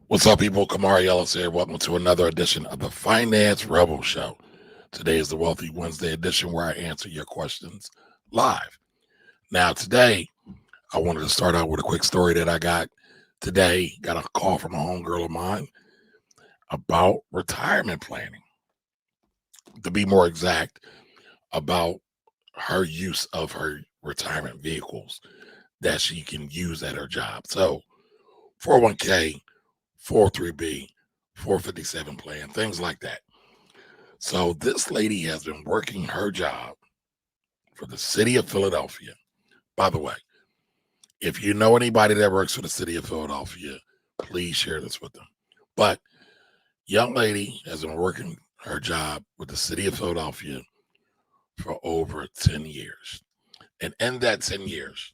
What's up, people? Kamari Ellis here. Welcome to another edition of the Finance Rebel Show. Today is the Wealthy Wednesday edition where I answer your questions live. Now, today, I wanted to start out with a quick story that I got today. Got a call from a homegirl of mine about retirement planning. To be more exact, about her use of her retirement vehicles that she can use at her job. So, 401k, 403b, 457 plan, things like that. So this lady has been working her job for the city of Philadelphia. By the way, if you know anybody that works for the city of Philadelphia, please share this with them. But young lady has been working her job with the city of Philadelphia for over 10 years. And in that 10 years,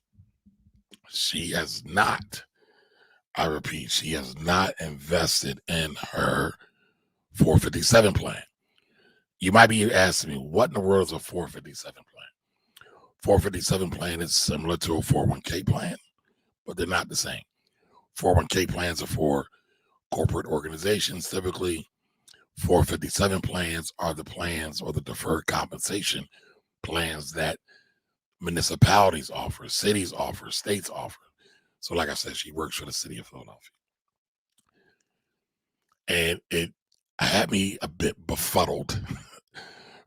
she has not, I repeat, she has not invested in her 457 plan. You might be asking me, what in the world is a 457 plan? 457 plan is similar to a 401k plan, but they're not the same. 401k plans are for corporate organizations. Typically, 457 plans are the plans or the deferred compensation plans that municipalities offer, cities offer, states offer. So, like I said, she works for the city of Philadelphia. And it had me a bit befuddled,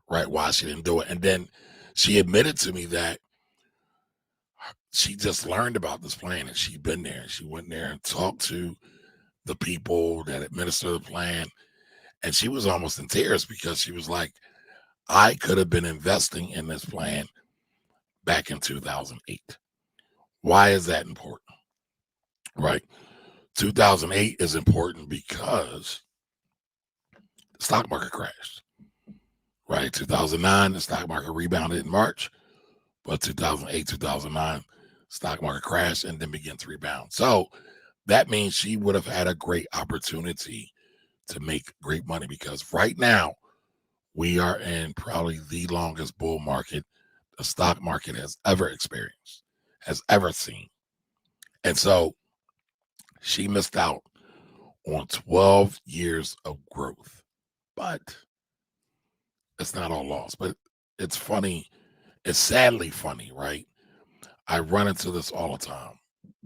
right, why she didn't do it. And then she admitted to me that she just learned about this plan and she'd been there. She went there and talked to the people that administer the plan. And she was almost in tears because she was like, I could have been investing in this plan back in 2008. Why is that important? Right. 2008 is important because the stock market crashed. Right. 2009, the stock market rebounded in March, but 2008, 2009, stock market crashed and then began to rebound. So that means she would have had a great opportunity to make great money because right now we are in probably the longest bull market the stock market has ever experienced, has ever seen. And so she missed out on 12 years of growth. But it's not all lost. But it's funny. It's sadly funny, right? I run into this all the time.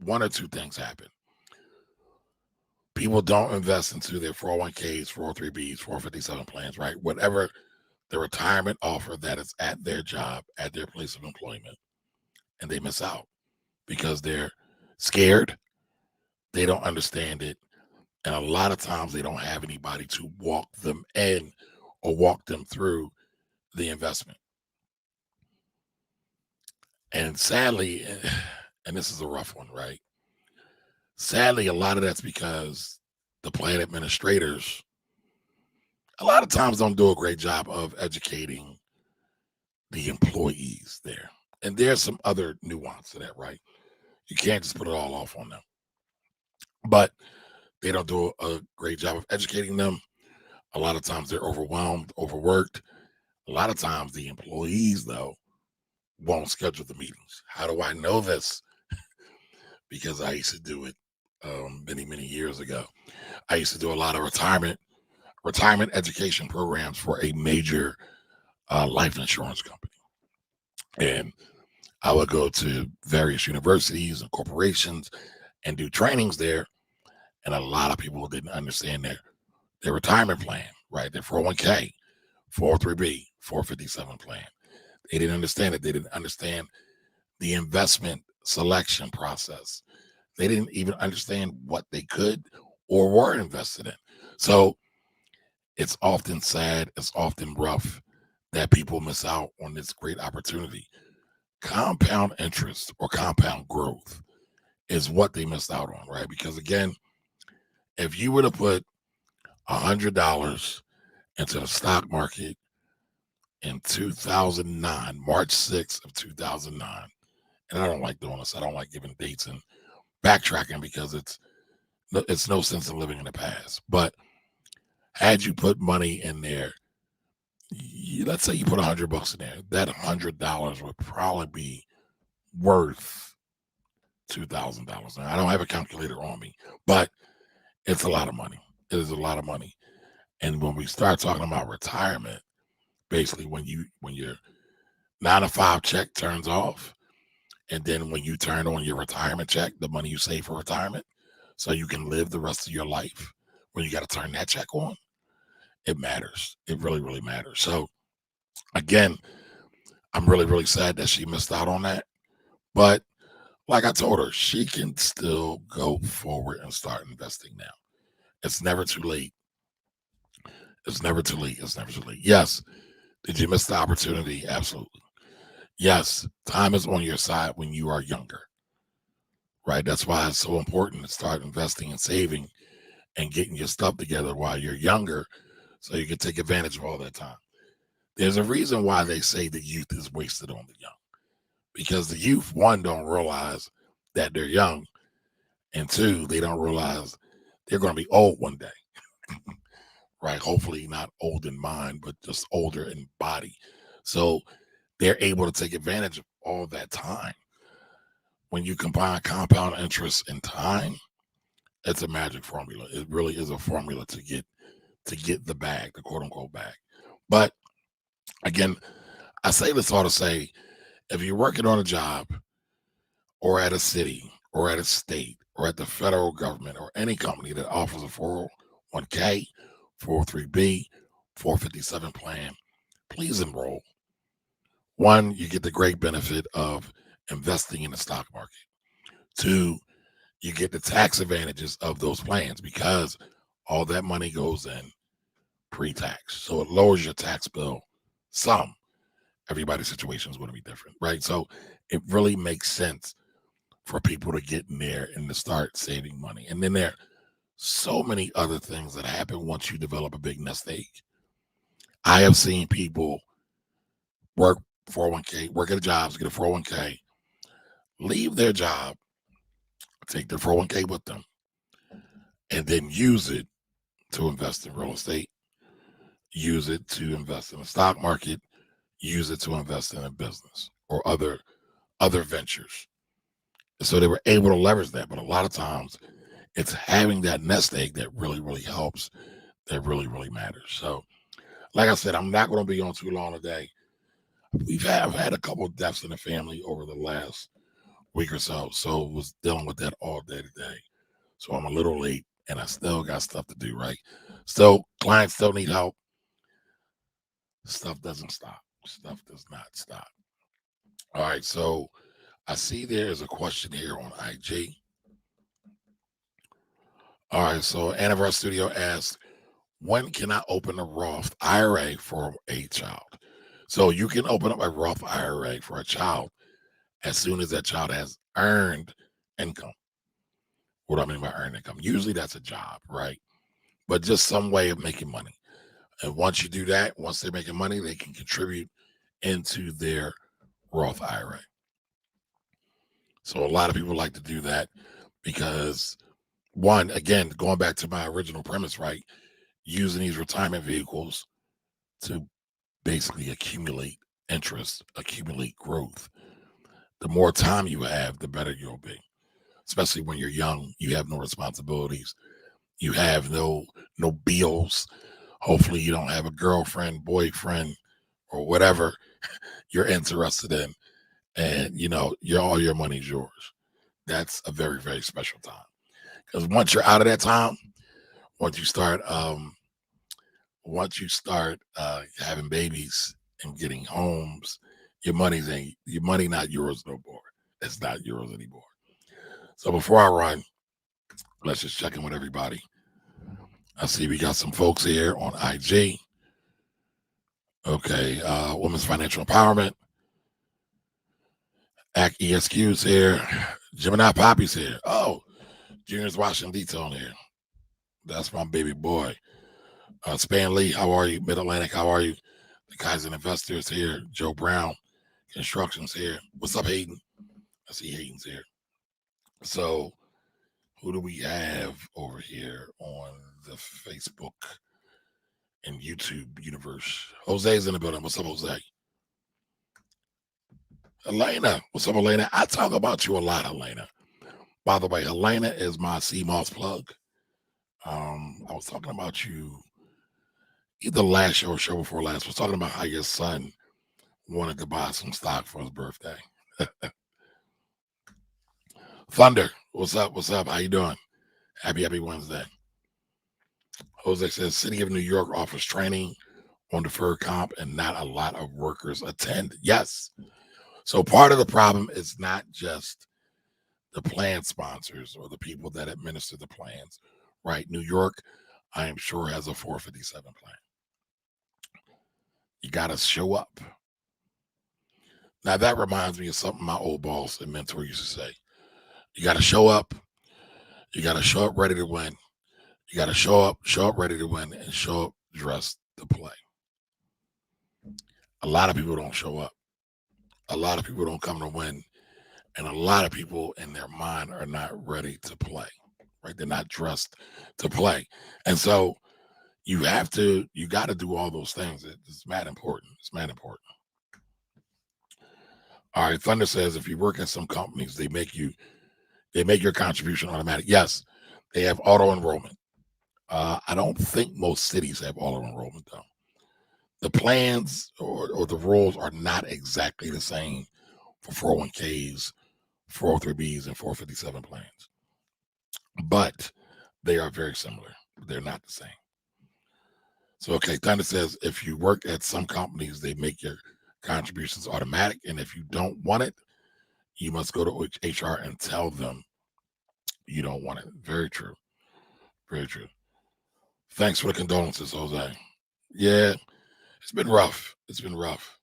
One or two things happen. People don't invest into their 401ks, 403bs, 457 plans, right? Whatever the retirement offer that is at their job, at their place of employment, and they miss out because they're scared, they don't understand it, and a lot of times they don't have anybody to walk them in or walk them through the investment. And sadly, and this is a rough one, right? Sadly, a lot of that's because the plan administrators a lot of times don't do a great job of educating the employees there. And there's some other nuance to that, right? You can't just put it all off on them. But they don't do a great job of educating them. A lot of times they're overwhelmed, overworked. A lot of times the employees, though, won't schedule the meetings. How do I know this? Because I used to do it many, many years ago. I used to do a lot of retirement education programs for a major life insurance company. And I would go to various universities and corporations and do trainings there. And a lot of people didn't understand their retirement plan, right? Their 401k, 403b, 457 plan. They didn't understand it. They didn't understand the investment selection process. They didn't even understand what they could or were invested in. So it's often sad, it's often rough that people miss out on this great opportunity. Compound interest or compound growth is what they missed out on, right? Because again, if you were to put $100 into the stock market in 2009, March 6th of 2009, and I don't like doing this. I don't like giving dates and backtracking because it's no sense in living in the past. But had you put money in there, let's say you put $100 in there, that $100 would probably be worth $2,000. Now, I don't have a calculator on me, but It's a lot of money. It is a lot of money. And when we start talking about retirement, basically when your 9 to 5 check turns off, and then when you turn on your retirement check, the money you save for retirement, so you can live the rest of your life, when you got to turn that check on, it matters. It really, really matters. So again, I'm really, really sad that she missed out on that. But like I told her, she can still go forward and start investing now. It's never too late. It's never too late. It's never too late. Yes. Did you miss the opportunity? Absolutely. Yes. Time is on your side when you are younger, right? That's why it's so important to start investing and saving and getting your stuff together while you're younger so you can take advantage of all that time. There's a reason why they say the youth is wasted on the young, because the youth, one, don't realize that they're young, and two, they don't realize they're going to be old one day, right? Hopefully not old in mind, but just older in body. So they're able to take advantage of all that time. When you combine compound interest and time, it's a magic formula. It really is a formula to get the bag, the quote unquote bag. But again, I say this all to say, if you're working on a job or at a city or at a state or at the federal government or any company that offers a 401k, 403b, 457 plan, please enroll. One, you get the great benefit of investing in the stock market. Two, you get the tax advantages of those plans because all that money goes in pre-tax. So it lowers your tax bill some. Everybody's situation is going to be different, right? So it really makes sense for people to get in there and to start saving money. And then there are so many other things that happen once you develop a big nest egg. I have seen people work 401k, work at jobs, get a 401k, leave their job, take their 401k with them, and then use it to invest in real estate, use it to invest in the stock market, use it to invest in a business or other ventures. So they were able to leverage that. But a lot of times it's having that nest egg that really, really helps, that really, really matters. So like I said, I'm not going to be on too long today. I've had a couple of deaths in the family over the last week or so. So was dealing with that all day today. So I'm a little late and I still got stuff to do, right? Still, clients still need help. Stuff doesn't stop. Stuff does not stop. All right. So I see there is a question here on IG. All right. So Anniversary Studio asks, when can I open a Roth IRA for a child? So you can open up a Roth IRA for a child as soon as that child has earned income. What do I mean by earned income? Usually that's a job, right? But just some way of making money. And once you do that, once they're making money, they can contribute into their Roth IRA. So a lot of people like to do that because, one, again, going back to my original premise, right? Using these retirement vehicles to basically accumulate interest, accumulate growth. The more time you have, the better you'll be. Especially when you're young, you have no responsibilities, you have no bills. Hopefully, you don't have a girlfriend, boyfriend, or whatever you're interested in, and all your money's yours. That's a very, very special time. Because once you're out of that time, once you start having babies and getting homes, your money not yours no more. It's not yours anymore. So before I run, let's just check in with everybody. I see we got some folks here on IG. Okay, Women's Financial Empowerment. ACT ESQ's here. Gemini Poppy's here. Oh, Junior's watching detail on here. That's my baby boy. Span Lee, how are you? Mid Atlantic, how are you? The guys and investors here. Joe Brown, Constructions here. What's up, Hayden? I see Hayden's here. So, who do we have over here on the Facebook and YouTube universe? Jose's in the building. What's up, Jose? Elena. What's up, Elena? I talk about you a lot, Elena. By the way, Elena is my CMOS plug. I was talking about you either last show or show before last. Was talking about how your son wanted to buy some stock for his birthday. Thunder, what's up? What's up? How you doing? Happy Wednesday. Jose says City of New York offers training on deferred comp and not a lot of workers attend. Yes. So part of the problem is not just the plan sponsors or the people that administer the plans, right? New York, I am sure, has a 457 plan. You got to show up. Now, that reminds me of something my old boss and mentor used to say. You got to show up. You got to show up ready to win. You got to show up ready to win, and show up dressed to play. A lot of people don't show up. A lot of people don't come to win. And a lot of people in their mind are not ready to play, right? They're not dressed to play. And so you got to do all those things. It's mad important. It's mad important. All right. Thunder says if you work at some companies, they make your contribution automatic. Yes, they have auto enrollment. I don't think most cities have auto enrollment though. The plans or the rules are not exactly the same for 401ks, 403bs, and 457 plans, but they are very similar. They're not the same. So, okay, Thunder says if you work at some companies, they make your contributions automatic. And if you don't want it, you must go to HR and tell them you don't want it. Very true. Very true. Thanks for the condolences, Jose. Yeah, it's been rough. It's been rough.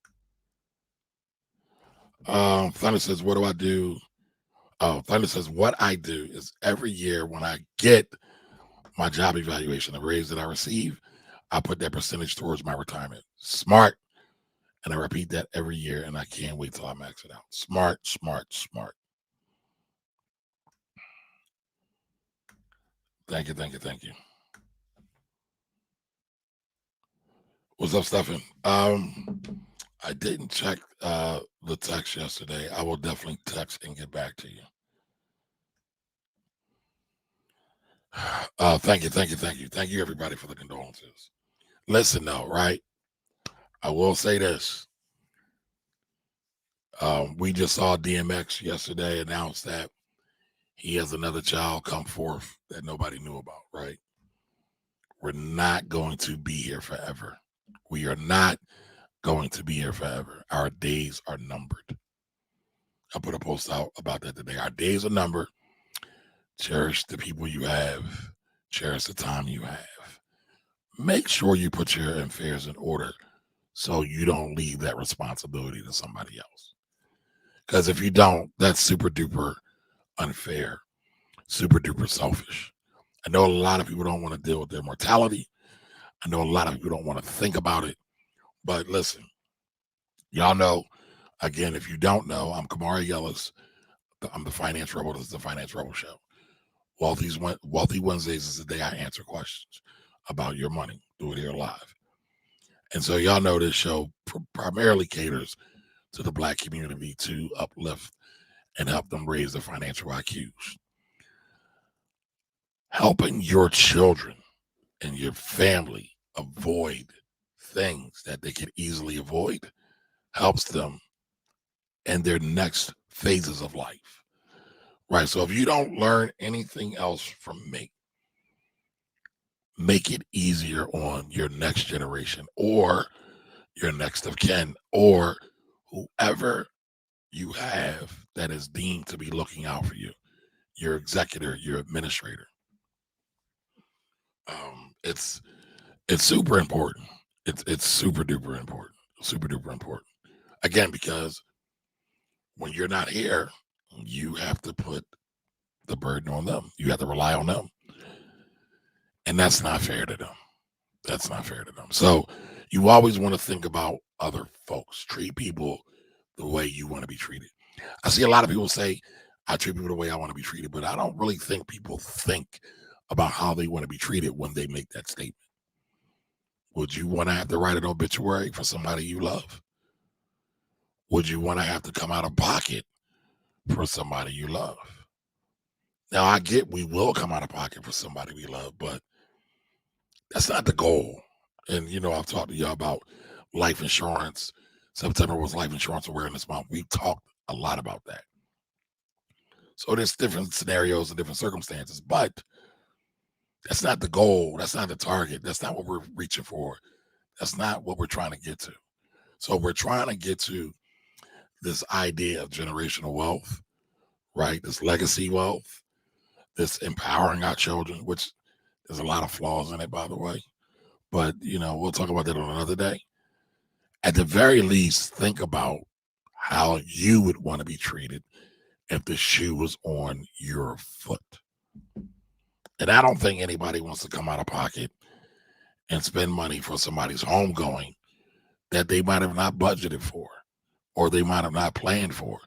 Thunder says, what do I do? Oh, Thunder says, what I do is every year when I get my job evaluation, the raise that I receive, I put that percentage towards my retirement. Smart. And I repeat that every year, and I can't wait till I max it out. Smart, smart, smart. Thank you, thank you, thank you. What's up, Stephen? I didn't check the text yesterday. I will definitely text and get back to you. Thank you, thank you, thank you. Thank you, everybody, for the condolences. Listen, though, right? I will say this. We just saw DMX yesterday announce that he has another child come forth that nobody knew about, right? We're not going to be here forever. We are not going to be here forever. Our days are numbered. I put a post out about that today. Our days are numbered. Cherish the people you have. Cherish the time you have. Make sure you put your affairs in order so you don't leave that responsibility to somebody else. Because if you don't, that's super duper unfair, super duper selfish. I know a lot of people don't want to deal with their mortality. I know a lot of people don't want to think about it. But listen, y'all know, again, if you don't know, I'm Kamari Yellis. I'm the Finance Rebel. This is the Finance Rebel Show. Wealthy Wednesdays is the day I answer questions about your money. Do it here live. And so y'all know this show primarily caters to the Black community to uplift and help them raise their financial IQs. Helping your children and your family avoid things that they can easily avoid helps them in their next phases of life. Right. So if you don't learn anything else from me, make it easier on your next generation or your next of kin or whoever you have that is deemed to be looking out for you, your executor, your administrator. It's super important. It's super duper important. Super duper important. Again, because when you're not here, you have to put the burden on them. You have to rely on them. And that's not fair to them. That's not fair to them. So you always want to think about other folks. Treat people the way you want to be treated. I see a lot of people say, I treat people the way I want to be treated, but I don't really think people think about how they want to be treated when they make that statement. Would you want to have to write an obituary for somebody you love? Would you want to have to come out of pocket for somebody you love? Now, I get we will come out of pocket for somebody we love, but that's not the goal. And, I've talked to y'all about life insurance. September was Life Insurance Awareness Month. We talked a lot about that. So there's different scenarios and different circumstances, but that's not the goal. That's not the target. That's not what we're reaching for. That's not what we're trying to get to. So we're trying to get to this idea of generational wealth, right? This legacy wealth, this empowering our children, which there's a lot of flaws in it, by the way. But, we'll talk about that on another day. At the very least, think about how you would want to be treated if the shoe was on your foot. And I don't think anybody wants to come out of pocket and spend money for somebody's homegoing that they might have not budgeted for or they might have not planned for,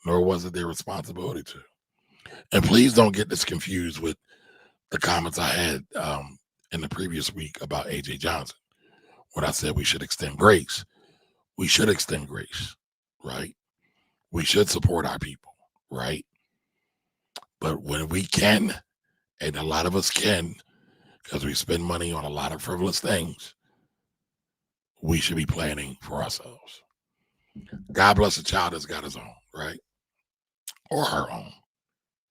nor was it their responsibility to. And please don't get this confused with the comments I had in the previous week about AJ Johnson when I said we should extend grace. We should extend grace, right? We should support our people, right? But when we can, and a lot of us can, because we spend money on a lot of frivolous things, we should be planning for ourselves. God bless the child that's got his own, right? Or her own.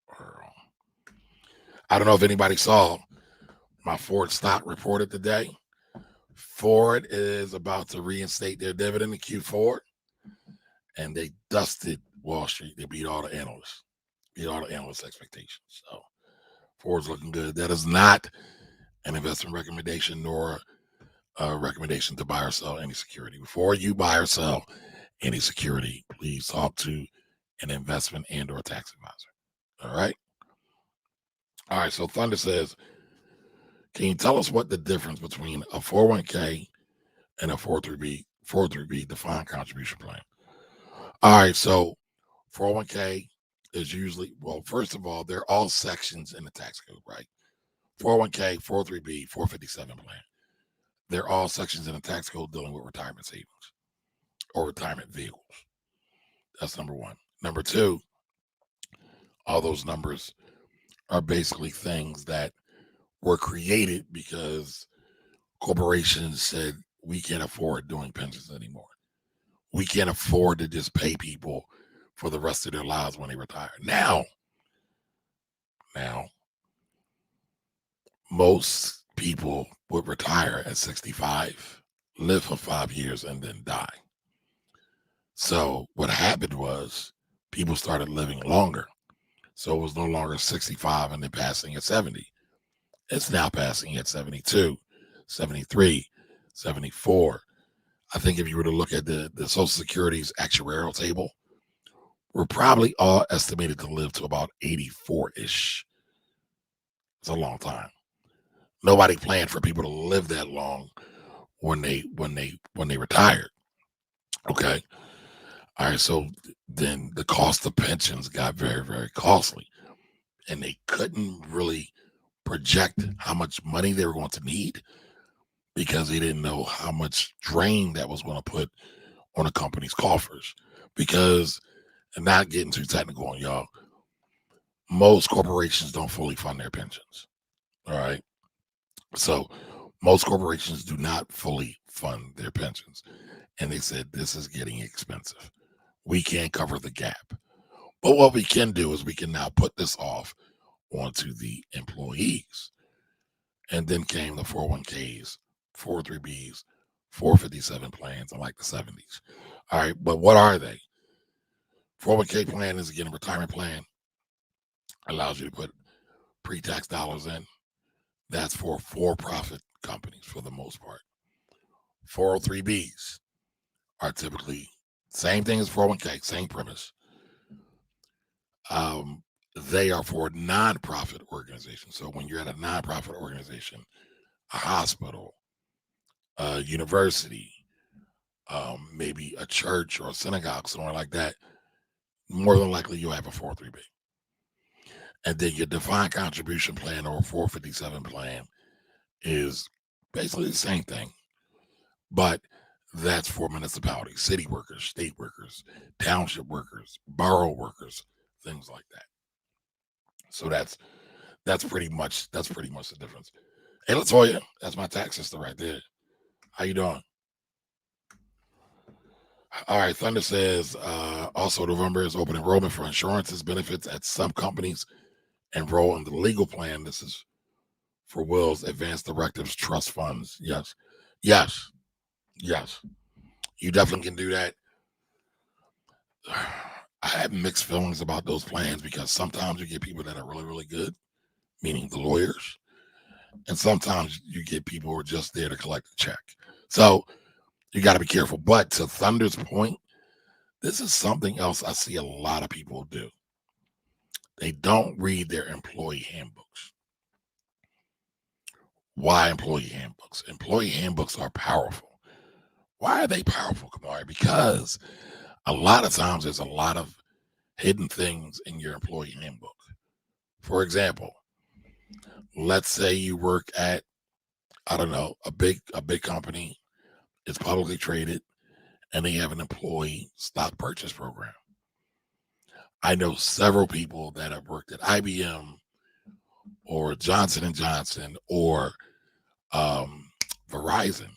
Her own. I don't know if anybody saw my Ford stock reported today. Ford is about to reinstate their dividend in Q4, and they dusted Wall Street. They beat all the analysts, expectations. So Ford's looking good. That is not an investment recommendation nor a recommendation to buy or sell any security. Before you buy or sell any security, please talk to an investment and or tax advisor. All right. All right. So Thunder says, can you tell us what the difference between a 401k and a 403b defined contribution plan? All right. So 401k is usually, well, first of all, they're all sections in the tax code, right? 401k, 403b, 457 plan. They're all sections in the tax code dealing with retirement savings or retirement vehicles. That's number one. Number two, all those numbers are basically things that were created because corporations said we can't afford doing pensions anymore. We can't afford to just pay people for the rest of their lives when they retire. Now, most people would retire at 65, live for 5 years, and then die. So what happened was people started living longer. So it was no longer 65 and then passing at 70. It's now passing at 72, 73, 74. I think if you were to look at the Social Security's actuarial table, we're probably all estimated to live to about 84-ish. It's a long time. Nobody planned for people to live that long when they retired. Okay. All right. So then the cost of pensions got very, very costly. And they couldn't really project how much money they were going to need because they didn't know how much drain that was going to put on a company's coffers. Because, and not getting too technical on y'all, most corporations don't fully fund their pensions. All right. So most corporations do not fully fund their pensions. And they said, this is getting expensive. We can't cover the gap. But what we can do is we can now put this off onto the employees. And then came the 401ks, 403bs, 457 plans in like the 70s. All right. But what are they? 401k plan is, again, a retirement plan. Allows you to put pre-tax dollars in. That's for-profit companies for the most part. 403bs are typically same thing as 401k, same premise. They are for nonprofit organizations. So when you're at a nonprofit organization, a hospital, a university, maybe a church or a synagogue, somewhere like that, more than likely you'll have a 403b. And then your defined contribution plan or 457 plan is basically the same thing, but that's for municipalities, city workers, state workers, township workers, borough workers, things like that. So that's pretty much the difference. Hey, Latoya, that's my tax sister right there. How you doing? All right, Thunder says also November is open enrollment for insurances benefits at some companies enroll in the legal plan. This is for wills, advanced directives, trust funds. Yes, yes, yes. You definitely can do that. I have mixed feelings about those plans because sometimes you get people that are really, really good, meaning the lawyers, and sometimes you get people who are just there to collect a check. So you got to be careful. But to Thunder's point, this is something else I see a lot of people do. They don't read their employee handbooks. Why employee handbooks? Employee handbooks are powerful. Why are they powerful, Kamari? Because a lot of times there's a lot of hidden things in your employee handbook. For example, let's say you work at, I don't know, a big company, it's publicly traded, and they have an employee stock purchase program. I know several people that have worked at IBM or Johnson and Johnson or Verizon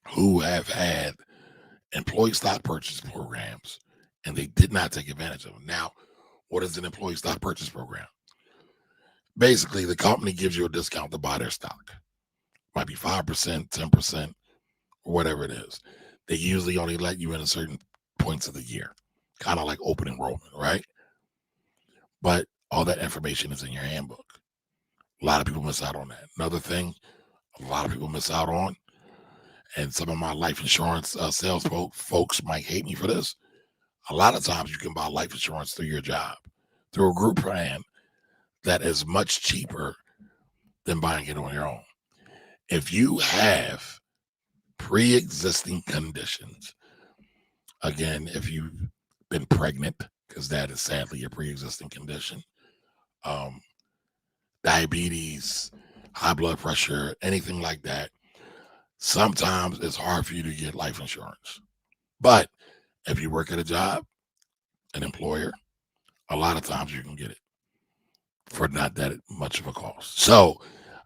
who have had employee stock purchase programs and they did not take advantage of them. Now, what is an employee stock purchase program? Basically, the company gives you a discount to buy their stock. Might be 5%, 10%, or whatever it is. They usually only let you in at certain points of the year, kind of like open enrollment, right? But all that information is in your handbook. A lot of people miss out on that. Another thing a lot of people miss out on, and some of my life insurance sales folks might hate me for this. A lot of times you can buy life insurance through your job, through a group plan that is much cheaper than buying it on your own. If you have pre-existing conditions, again, if you've been pregnant, because that is sadly a pre-existing condition, um, diabetes, high blood pressure, anything like that, sometimes it's hard for you to get life insurance. But if you work at a job, an employer, a lot of times you can get it for not that much of a cost. So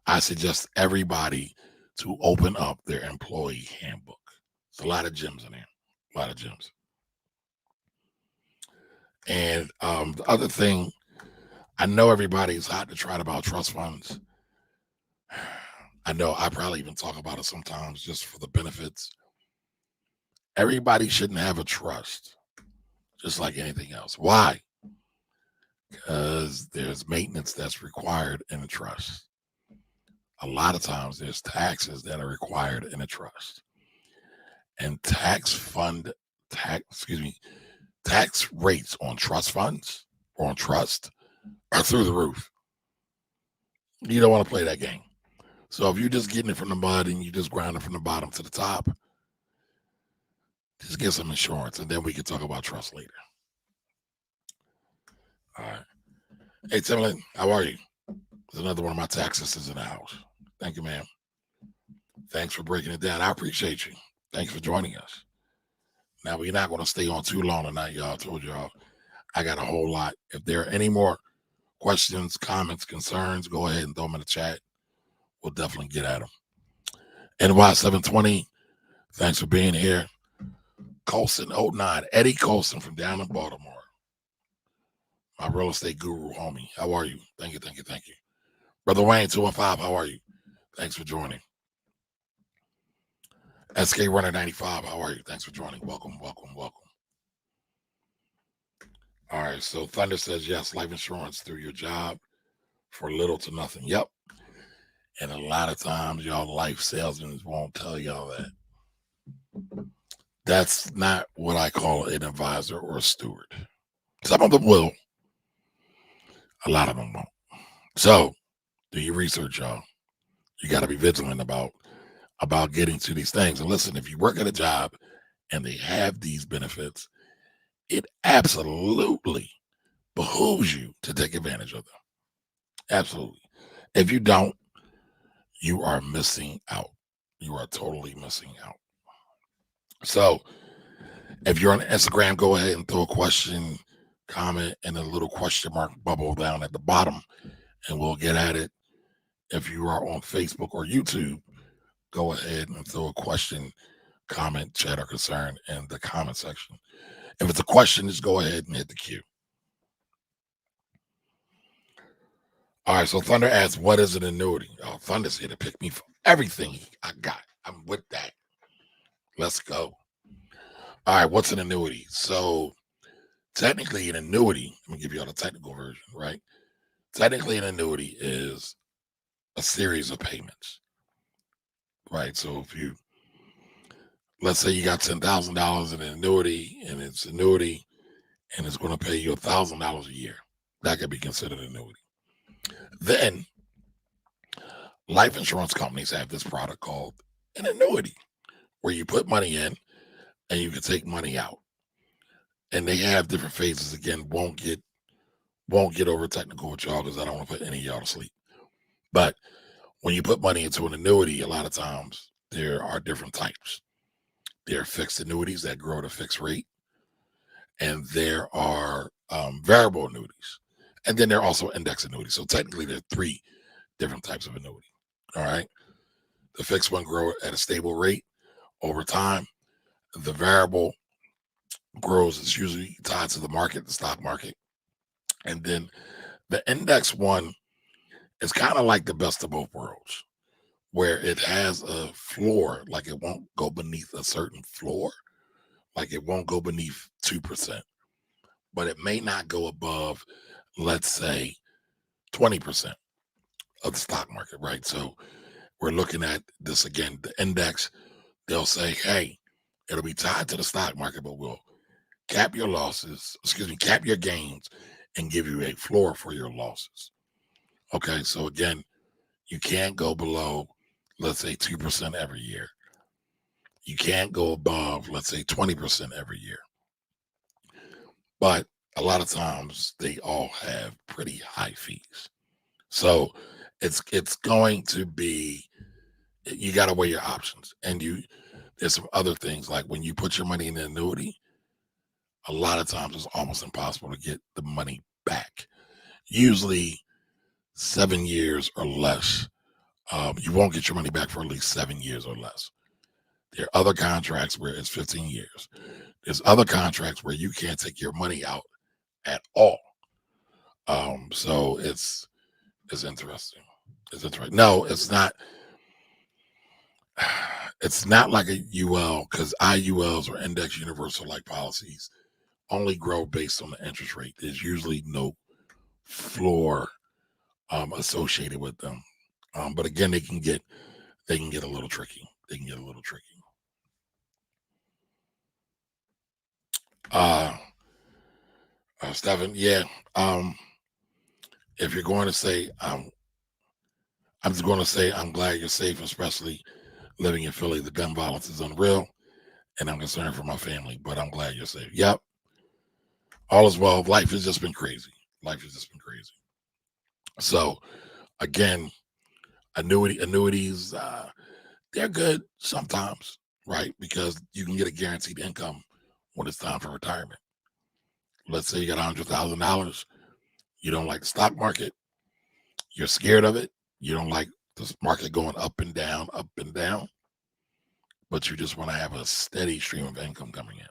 I suggest everybody to open up their employee handbook. There's a lot of gems in there, a lot of gems. And the other thing, I know everybody's hot to try about trust funds. I know I probably even talk about it sometimes just for the benefits. Everybody shouldn't have a trust, just like anything else. Why? Because there's maintenance that's required in a trust. A lot of times there's taxes that are required in a trust. And tax rates on trust funds or on trust are through the roof. You don't want to play that game. So if you're just getting it from the mud and you just grind it from the bottom to the top, just get some insurance and then we can talk about trust later. All right. Hey, Timlin, how are you? There's another one of my tax sisters in the house. Thank you, ma'am. Thanks for breaking it down. I appreciate you. Thanks for joining us. Now, we're not going to stay on too long tonight, y'all. I told y'all I got a whole lot. If there are any more questions, comments, concerns, go ahead and throw them in the chat. We'll definitely get at them. NY720, thanks for being here. Colson09, Eddie Colson from down in Baltimore. My real estate guru, homie. How are you? Thank you, thank you, thank you. Brother Wayne, 215, how are you? Thanks for joining. SK Runner 95, how are you? Thanks for joining. Welcome, welcome, welcome. All right, so Thunder says yes, life insurance through your job for little to nothing. Yep. And a lot of times y'all life salesmen won't tell y'all that. That's not what I call an advisor or a steward. Some of them will. A lot of them won't. So do your research, y'all. You got to be vigilant about getting to these things. And listen, if you work at a job and they have these benefits, it absolutely behooves you to take advantage of them. Absolutely. If you don't, you are missing out. You are totally missing out. So if you're on Instagram, go ahead and throw a question, comment, and a little question mark bubble down at the bottom, and we'll get at it. If you are on Facebook or YouTube, go ahead and throw a question, comment, chat, or concern in the comment section. If it's a question, just go ahead and hit the queue. All right, so Thunder asks, what is an annuity? Oh, Thunder's here to pick me for everything I got. I'm with that. Let's go. All right, what's an annuity? So technically an annuity, let me give you all the technical version, right? Technically an annuity is a series of payments, right? So if you, let's say you got $10,000 in an annuity, and it's annuity and it's going to pay you $1,000 a year, that could be considered an annuity. Then life insurance companies have this product called an annuity, where you put money in and you can take money out. And they have different phases. Again, won't get over technical with y'all because I don't want to put any of y'all to sleep. But when you put money into an annuity, a lot of times there are different types. There are fixed annuities that grow at a fixed rate, and there are variable annuities, and then there are also index annuities. So technically, there are three different types of annuity. All right, the fixed one grow at a stable rate over time. The variable grows; it's usually tied to the market, the stock market, and then the index one is kind of like the best of both worlds, where it has a floor, like it won't go beneath a certain floor, like it won't go beneath 2%, but it may not go above, let's say, 20% of the stock market, right? So we're looking at this again, the index, they'll say, hey, it'll be tied to the stock market, but we'll cap your losses, cap your gains and give you a floor for your losses. Okay, so again, you can't go below, let's say, 2% every year. You can't go above, let's say, 20% every year. But a lot of times they all have pretty high fees. So it's going to be, you got to weigh your options. And there's some other things, like when you put your money in an annuity, a lot of times it's almost impossible to get the money back. Usually 7 years or less. You won't get your money back for at least 7 years or less. There are other contracts where it's 15 years. There's other contracts where you can't take your money out at all. So it's interesting. It's interesting. No, it's not. It's not like a UL, because IULs or index universal life policies only grow based on the interest rate. There's usually no floor associated with them. But again, they can get a little tricky. They can get a little tricky. Stephen, yeah. If you're going to say, I'm just going to say, I'm glad you're safe, especially living in Philly. The gun violence is unreal, and I'm concerned for my family, but I'm glad you're safe. Yep. All is well. Life has just been crazy. Life has just been crazy. So again, annuities, they're good sometimes, right? Because you can get a guaranteed income when it's time for retirement. Let's say you got $100,000. You don't like the stock market. You're scared of it. You don't like the market going up and down, but you just want to have a steady stream of income coming in.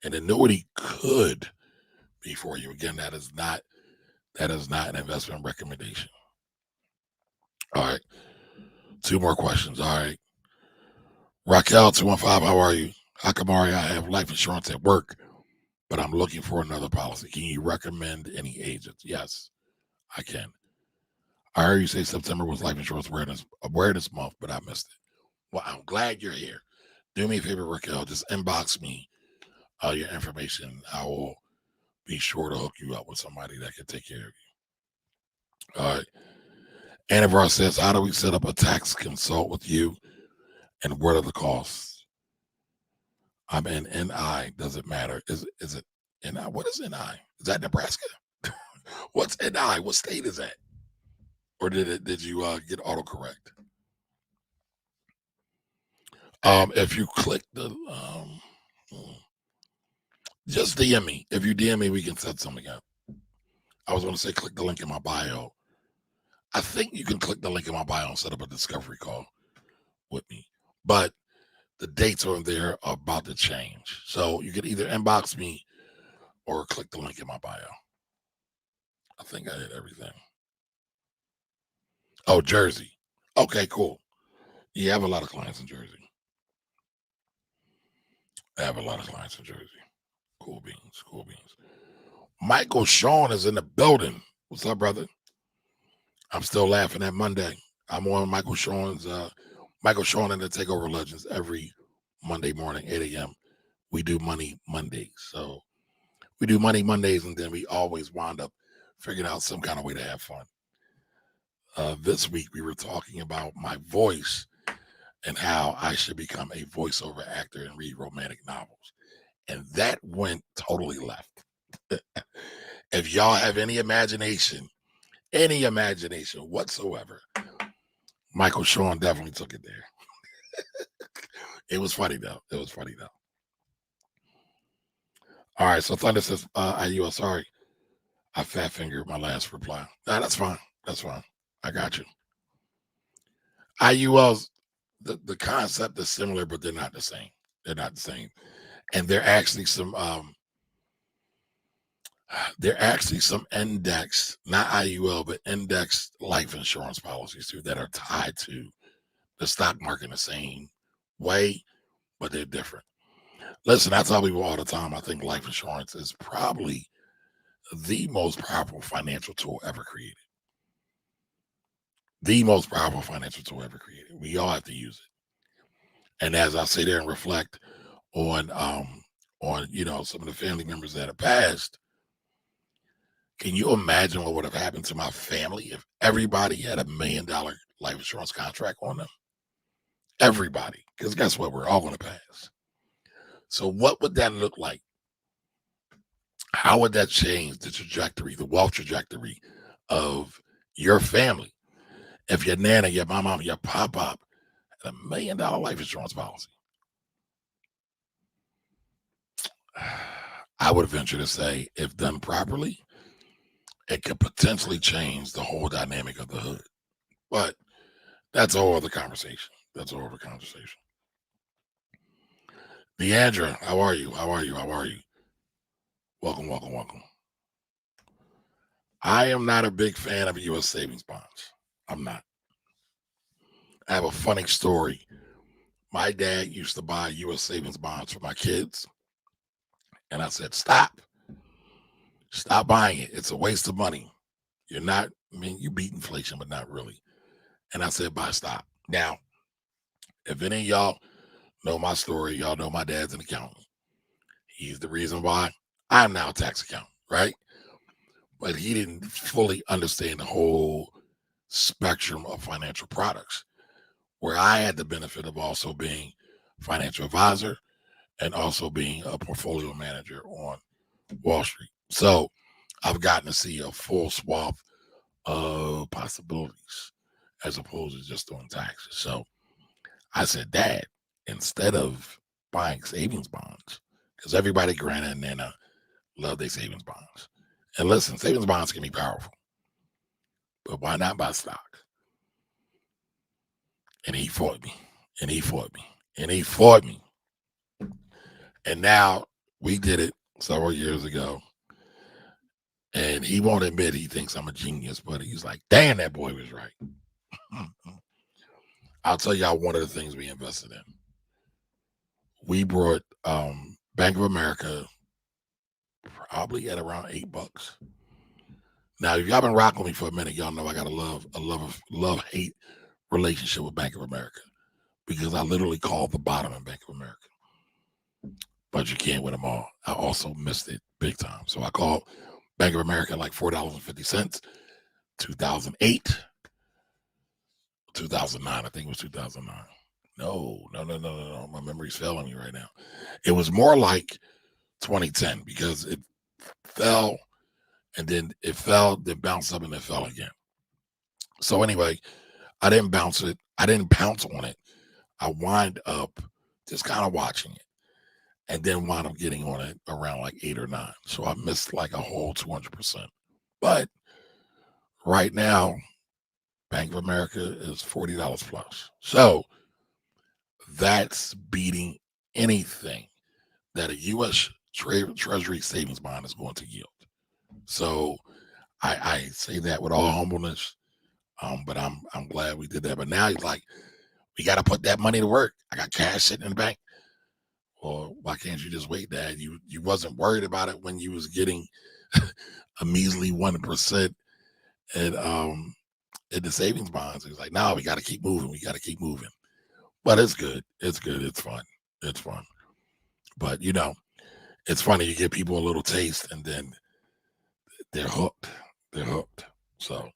An annuity could be for you. Again, that is not an investment recommendation. All right. Two more questions. All right. Raquel 215, how are you? Hakamari, I have life insurance at work, but I'm looking for another policy. Can you recommend any agents? Yes, I can. I heard you say September was life insurance awareness month, but I missed it. Well, I'm glad you're here. Do me a favor, Raquel. Just inbox me your information. I will be sure to hook you up with somebody that can take care of you. All right. Anavar says, how do we set up a tax consult with you, and what are the costs? I'm in NI. Does it matter? Is it NI? What is NI? Is that Nebraska? What's NI? What state is that? Or did you get autocorrect? If you click the Just DM me. If you DM me, we can set something up. I was going to say click the link in my bio. I think you can click the link in my bio and set up a discovery call with me. But the dates on there are about to change. So you can either inbox me or click the link in my bio. I think I hit everything. Oh, Jersey. Okay, cool. You have a lot of clients in Jersey. I have a lot of clients in Jersey. Cool beans, cool beans. Michael Sean is in the building. What's up, brother? I'm still laughing at Monday. I'm on Michael Sean's Michael Sean and the Takeover Legends every Monday morning, 8 a.m. We do Money Mondays. So we do Money Mondays, and then we always wind up figuring out some kind of way to have fun. This week we were talking about my voice and how I should become a voiceover actor and read romantic novels. And that went totally left. If y'all have any imagination whatsoever, Michael Sean definitely took it there. It was funny though. All right, so Thunder says, IUL, sorry, I fat fingered my last reply. Nah, that's fine. I got you. IULs, the concept is similar, but they're not the same. And they're actually some index, not IUL, but indexed life insurance policies too that are tied to the stock market in the same way, but they're different. Listen, I tell people all the time, I think life insurance is probably the most powerful financial tool ever created. The most powerful financial tool ever created. We all have to use it. And as I sit there and reflect on some of the family members that have passed, can you imagine what would have happened to my family if everybody had $1 million life insurance contract on them? Everybody. Because guess what? We're all going to pass. So what would that look like? How would that change the trajectory, the wealth trajectory of your family? If your nana, your mama, your pop-pop had $1 million life insurance policy, I would venture to say, if done properly, it could potentially change the whole dynamic of the hood. But that's a whole other conversation. Deandra, how are you? Welcome. I am not a big fan of U.S. savings bonds. I'm not. I have a funny story. My dad used to buy U.S. savings bonds for my kids. And I said, stop buying it. It's a waste of money. You beat inflation, but not really. And I said, stop. Now, if any of y'all know my story, y'all know my dad's an accountant. He's the reason why I'm now a tax accountant, right? But he didn't fully understand the whole spectrum of financial products, where I had the benefit of also being financial advisor and also being a portfolio manager on Wall Street. So I've gotten to see a full swath of possibilities as opposed to just doing taxes. So I said, Dad, instead of buying savings bonds, because everybody, Granna and Nana, love their savings bonds. And listen, savings bonds can be powerful, but why not buy stock? And he fought me. And now we did it several years ago. And he won't admit he thinks I'm a genius, but he's like, damn, that boy was right. I'll tell y'all one of the things we invested in. We brought Bank of America probably at around $8. Now, if y'all been rocking with me for a minute, y'all know I got a love-hate relationship with Bank of America because I literally called the bottom in Bank of America. But you can't win them all. I also missed it big time. So I called Bank of America like $4.50, 2008, 2009. I think it was 2009. No. My memory's failing me right now. It was more like 2010 because it fell and then it fell, then bounced up and then fell again. So anyway, I didn't bounce it. I didn't pounce on it. I wind up just kind of watching it. and then wound up getting on it around like 8 or 9. So I missed like a whole 200%. But right now, Bank of America is $40 plus. So that's beating anything that a U.S. Treasury savings bond is going to yield. So I say that with all humbleness, but I'm glad we did that. But now he's like, we got to put that money to work. I got cash sitting in the bank. Well, why can't you just wait, Dad? You wasn't worried about it when you was getting a measly 1% at in the savings bonds. He's like, no, we got to keep moving. We got to keep moving. But it's good. It's good. It's fun. It's fun. But it's funny. You give people a little taste, and then they're hooked. They're hooked. So,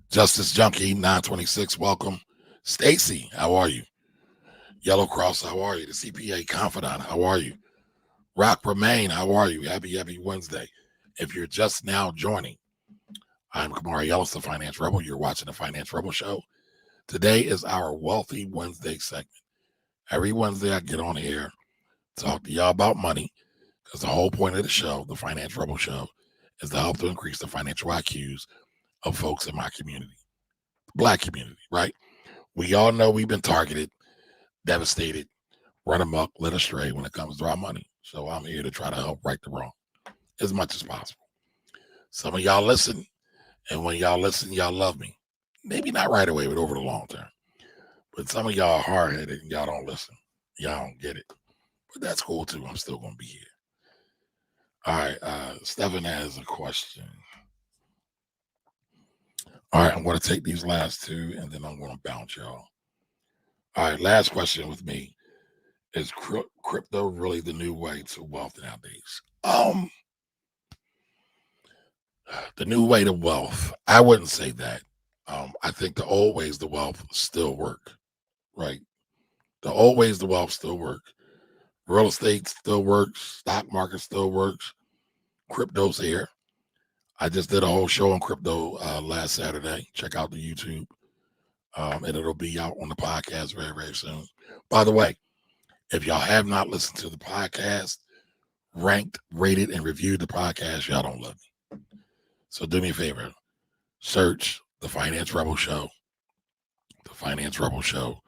Justice Junkie 926, welcome. Stacy, how are you? Yellow Cross, how are you? The CPA Confidant, how are you? Rock Remain, how are you? Happy Wednesday. If you're just now joining, I'm Kamari Ellis, the Finance Rebel. You're watching the Finance Rebel Show. Today is our Wealthy Wednesday segment. Every Wednesday, I get on here, talk to y'all about money, because the whole point of the show, the Finance Rebel Show, is to help to increase the financial IQs of folks in my community, the Black community, right? We all know we've been targeted, devastated, run amok, led astray when it comes to our money. So I'm here to try to help right the wrong as much as possible. Some of y'all listen, and when y'all listen, y'all love me. Maybe not right away, but over the long term. But some of y'all are hard-headed and y'all don't listen. Y'all don't get it. But that's cool too. I'm still going to be here. All right. Stephen has a question. All right. I'm going to take these last two, and then I'm going to bounce y'all. All right. Last question with me. Is crypto really the new way to wealth nowadays? The new way to wealth, I wouldn't say that. I think the old ways to wealth still work, right? The old ways to wealth still work. Real estate still works. Stock market still works. Crypto's here. I just did a whole show on crypto last Saturday. Check out the YouTube. And it'll be out on the podcast very, very soon. By the way, if y'all have not listened to the podcast, ranked, rated, and reviewed the podcast, y'all don't love me. So do me a favor. Search The Finance Rebel Show. The Finance Rebel Show.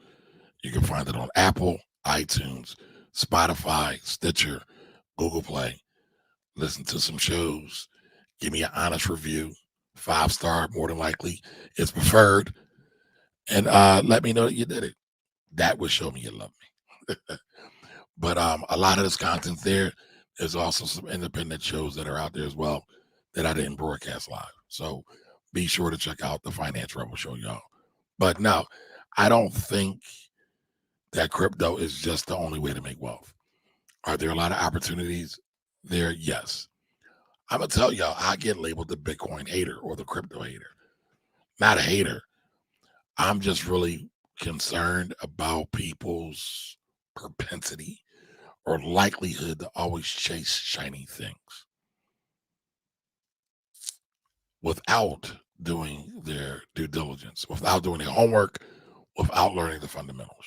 You can find it on Apple, iTunes, Spotify, Stitcher, Google Play. Listen to some shows. Give me an honest review. 5-star, more than likely. It's preferred. And let me know that you did it. That would show me you love me. But a lot of this content there, there's also some independent shows that are out there as well that I didn't broadcast live. So be sure to check out the Finance Rebel Show, y'all. But no, I don't think that crypto is just the only way to make wealth. Are there a lot of opportunities there? Yes. I'm going to tell y'all, I get labeled the Bitcoin hater or the crypto hater. Not a hater. I'm just really concerned about people's propensity or likelihood to always chase shiny things without doing their due diligence, without doing their homework, without learning the fundamentals.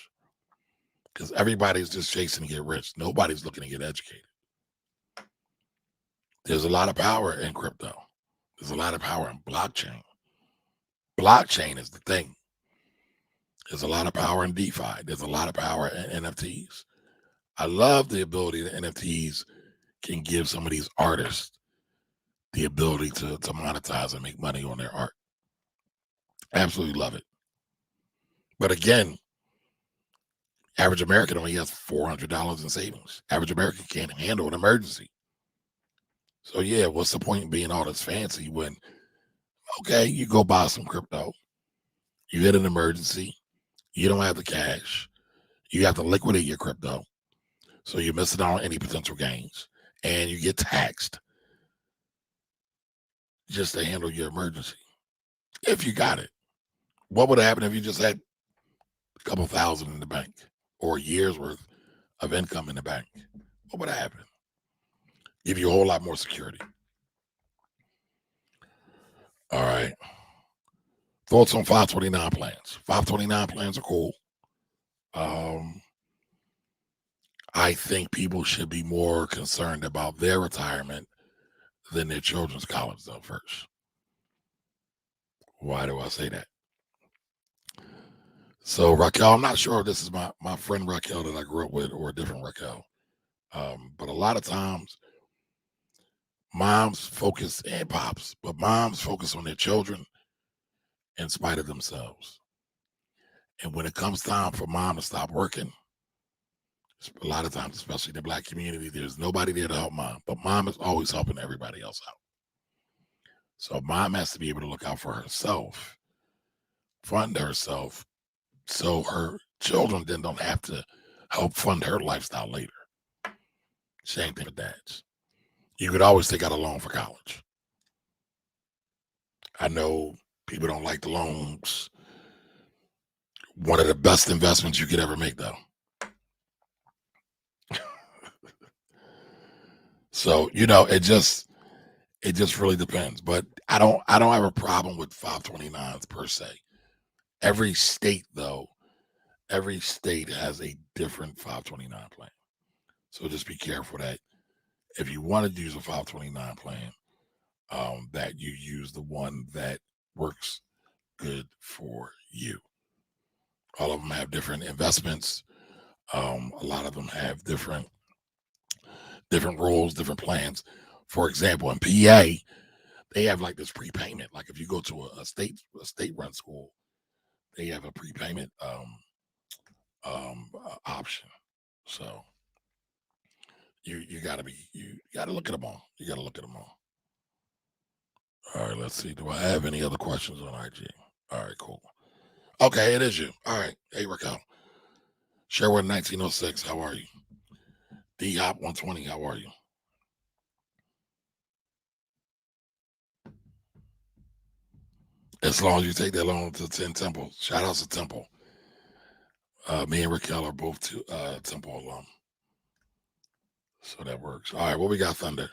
Because everybody's just chasing to get rich. Nobody's looking to get educated. There's a lot of power in crypto. There's a lot of power in blockchain. Blockchain is the thing. There's a lot of power in DeFi. There's a lot of power in NFTs. I love the ability that NFTs can give some of these artists the ability to monetize and make money on their art. Absolutely love it. But again, average American only has $400 in savings. Average American can't handle an emergency. So yeah, what's the point in being all this fancy when, okay, you go buy some crypto, you hit an emergency, you don't have the cash, you have to liquidate your crypto, so you're missing out on any potential gains, and you get taxed just to handle your emergency. If you got it, what would happen if you just had a couple thousand in the bank or a year's worth of income in the bank? What would happen? Give you a whole lot more security. All right. Thoughts on 529 plans? 529 plans are cool. I think people should be more concerned about their retirement than their children's college though first. Why do I say that? So Raquel, I'm not sure if this is my friend Raquel that I grew up with or a different Raquel. But a lot of times moms focus and pops, but moms focus on their children in spite of themselves. And when it comes time for mom to stop working, a lot of times, especially in the Black community, there's nobody there to help mom, but mom is always helping everybody else out. So mom has to be able to look out for herself, fund herself, so her children then don't have to help fund her lifestyle later. Same thing with dads. You could always take out a loan for college. I know people don't like the loans. One of the best investments you could ever make, though. So it just really depends. But I don't have a problem with 529s per se. Every state has a different 529 plan. So just be careful that if you want to use a 529 plan, that you use the one that works good for you. All of them have different investments. A lot of them have different rules, different plans. For example, in PA, they have like this prepayment. Like if you go to a state run school, they have a prepayment option. So you gotta look at them all. You gotta look at them all. All right, let's see. Do I have any other questions on IG? All right, cool. Okay, it is you. All right. Hey, Raquel. Sherwood 1906, how are you? D Hop 120, how are you? As long as you take that loan to 10 Temple. Shout out to Temple. Me and Raquel are both Temple alum. So that works. All right, what we got, Thunder?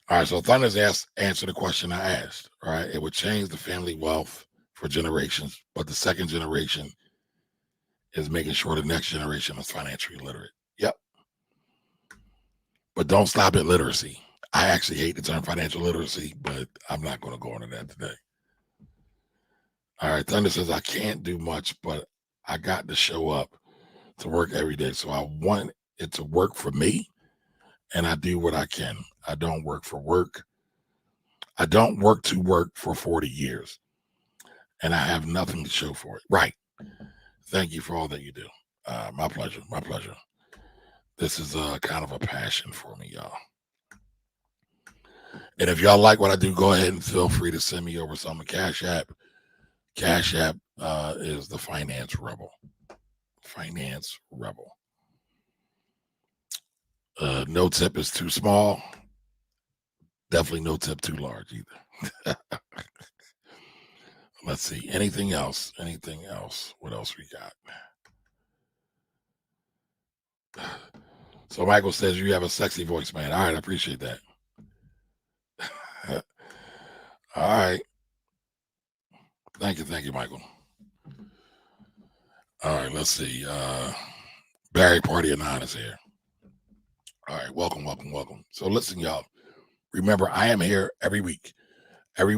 All right, so Thunder's answered the question I asked. All right, it would change the family wealth for generations, but the second generation is making sure the next generation is financially literate. Yep. But don't stop at literacy. I actually hate the term financial literacy, but I'm not going to go into that today. All right, Thunder says, I can't do much, but I got to show up to work every day. So I want it to work for me, and I do what I can. I don't work for work. I don't work to work for 40 years, and I have nothing to show for it. Right. Thank you for all that you do. My pleasure. My pleasure. This is kind of a passion for me, y'all. And if y'all like what I do, go ahead and feel free to send me over some Cash App. Cash App is the Finance Rebel. Finance Rebel. No tip is too small. Definitely no tip too large either. Let's see. Anything else? Anything else? What else we got? So Michael says you have a sexy voice, man. All right, I appreciate that. All right. Thank you, Michael. All right, let's see. Barry Party of Nine is here. All right, welcome. So listen, y'all. Remember, I am here every week, every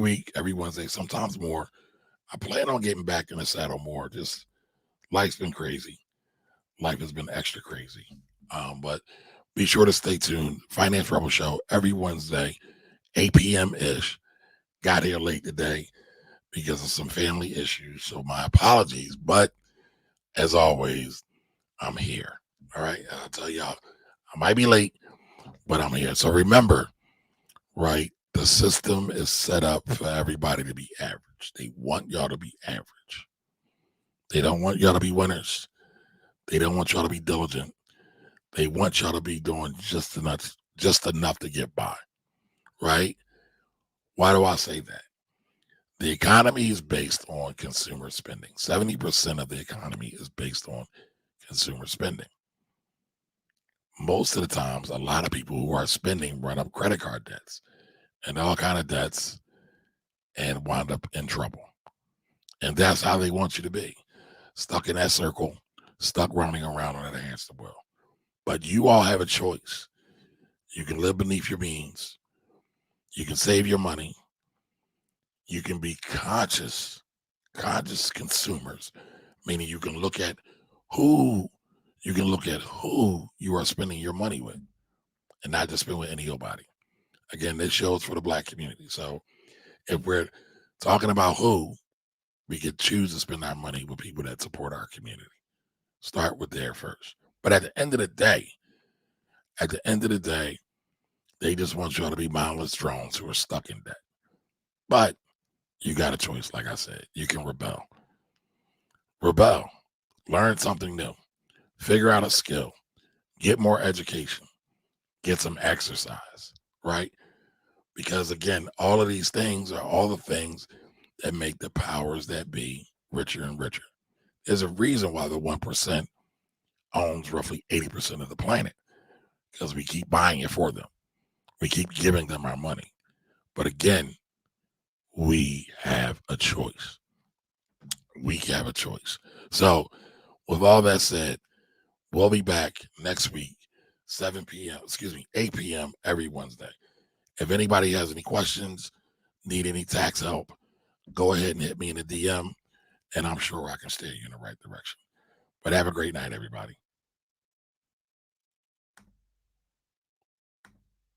Wednesday, sometimes more. I plan on getting back in the saddle more. Just life's been crazy. Life has been extra crazy. But be sure to stay tuned. Finance Rebel Show every Wednesday, 8 p.m. ish. Got here late today because of some family issues. So my apologies. But as always, I'm here. All right. I'll tell y'all, I might be late, but I'm here. So remember, right, the system is set up for everybody to be average. They want y'all to be average. They don't want y'all to be winners. They don't want y'all to be diligent. They want y'all to be doing just enough to get by. Right? Why do I say that? The economy is based on consumer spending. 70% of the economy is based on consumer spending. Most of the times, a lot of people who are spending run up credit card debts and all kind of debts and wind up in trouble. And that's how they want you to be. Stuck in that circle, stuck running around on that hamster wheel. But you all have a choice. You can live beneath your means. You can save your money. You can be conscious consumers, meaning you can look at who you are spending your money with and not just spend with anybody. Again, this shows for the Black community. So if we're talking about who, we could choose to spend our money with people that support our community. Start with there first. But at the end of the day, they just want y'all to be mindless drones who are stuck in debt. But you got a choice, like I said. You can rebel. Learn something new. Figure out a skill. Get more education. Get some exercise, right? Because again, all of these things are all the things that make the powers that be richer and richer. There's a reason why the 1% owns roughly 80% of the planet, because we keep buying it for them. We keep giving them our money. But again, we have a choice. So with all that said, we'll be back next week, 8 p.m. every Wednesday. If anybody has any questions, need any tax help, go ahead and hit me in the DM, and I'm sure I can steer you in the right direction. But have a great night, everybody.